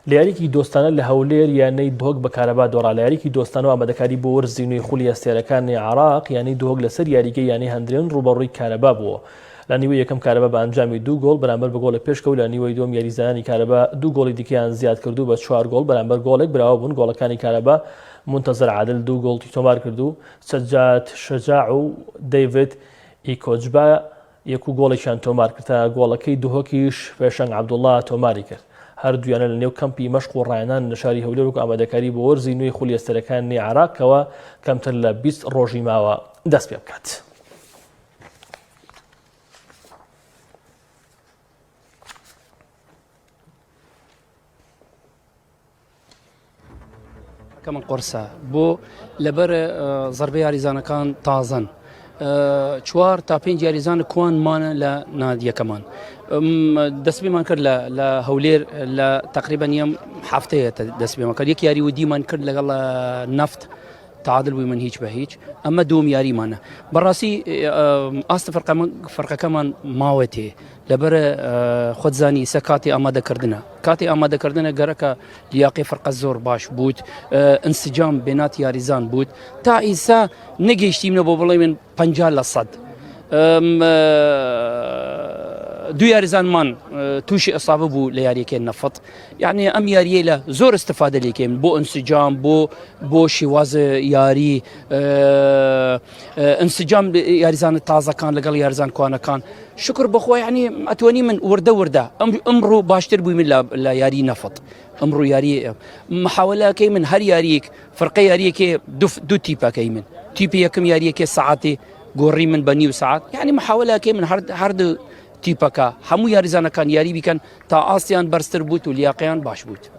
لە یاریکی دۆستانە لە هەولێر یانەی دۆک بە کارەبا دۆڕا لە یاریکی دۆستانەوە ئامادەکاری بۆ وەرزی نوێی خولی ئەستێرەکانی عێراق یانی دۆک لەسەر یاریگە یانی هەندرێن ڕوبەڕووی کارەبا بووە. لە نیوەی یەکەم کارەبا بە ئەنجامی 2 گۆڵ بەرامبەر بە گۆڵە پێشکەوت لە نیوەی دوم یاریزانانی کارەبا 2 گۆڵی دیکەیان زیاد کردو بە 4 گۆڵ بەرامبەر گۆڵێک براوە بوون. گۆڵەکانی کارەبا منتەزەر عادل 2 گۆڵی تۆمار کردو، سەجاد شەجاع و دەیڤید ئیکۆجبا 1 گۆڵێکیان تۆمار کرد تا گۆڵەکەی دوهۆکیش پێشەنگ عەبدوڵڵا تۆماری کرد. هەردوویانە لە نێو کەمپی مەشق و ڕایەنان لە شاری هەولێر وەکو ئامادەکاری بۆ وەرزی نوێی خولی ئەستێرەکانی عێراقەوە کەمتر لە 20 ڕۆژی ماوە دەست پێ بکات. كمان قرصة بو لبر ضربة ياريزان تازن 4 تا 5 ياريزان كوان مان لنادية كمان دسبي مان كر لا هولير لا تقريبا يوم حفتة دسبي مان كر يك ياري ودي مان كر لقلا نفط تعادل ومن هيج بهيج اما دوم ياري مانا براسي است فرقه كمان ماوتي لبر خود زاني سكاتي اماده كردنا كاتي اماده كردنا جرك لياقي فرقه زور باش بود انسجام بينات ياريزان بود تا عيسى نجيشتي من بوبلي من بنجال للصد دو ياريزان مان توشي اصابه بو لياريكي النفط يعني ام ياري له زور استفاده ليكين بو انسجام بو شواز ياري انسجام ياريزان تازه كان لقل ياريزان كوانا كان شكر بخوا يعني اتوني من ورده امرو باشتر بو من لا ياري نفط امرو ياري محاوله كي من هر ياريك فرقه ياريك دو تيبا كي من تيبي يكم ياريك ساعتي قوري من بني وساعات يعني محاوله كي من هرد تيبكا همو ياريزانا كان ياري بكن تا آسيان برستر بوت ولياقيان باش بوت.